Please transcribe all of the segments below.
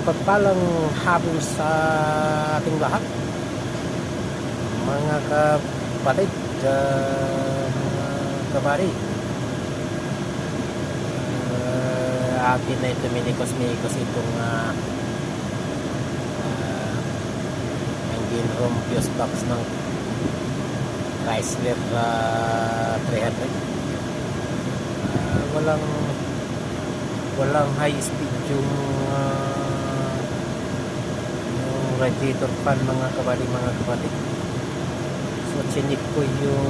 mapagpalang hapon sa ating lahat, mga kapatid, mga kabari. Akin na ito minikos itong engine room fuse box ng Chrysler 300. Walang high speed yung radiator fan, mga kapatid. So chinik ko yung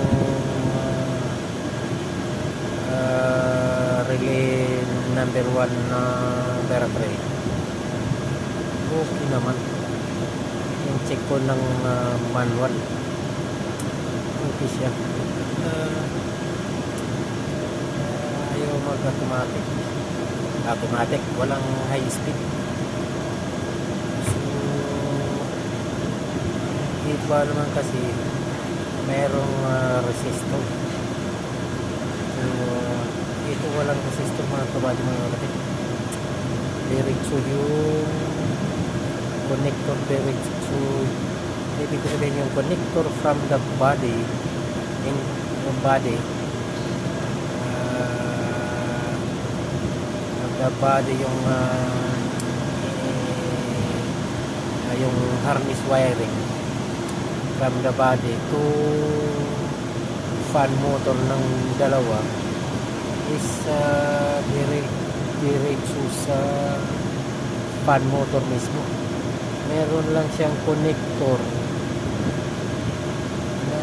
relay number 1 na Vera3. Okay naman. Yung check ko ng manual, okay siya. Ayaw automatic, walang high speed. So iba naman kasi merong resistor. So ito walang resistor, mga kapatid. Diretso yung connector, diretso. Ibig sabihin yung connector from the body yung harness wiring from the body to fan motor ng dalawa is diretso sa fan motor mismo. Meron lang siyang connector na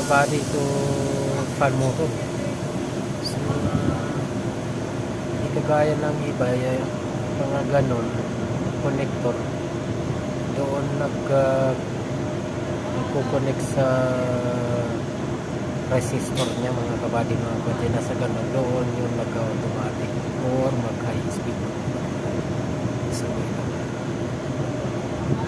body to fan motor. So hindi kagaya ng iba, mga ganon connector doon nagko-connect sa resistor niya, mga kapatid. Nasa ganon doon yung nag-automatic or mag-high speed. So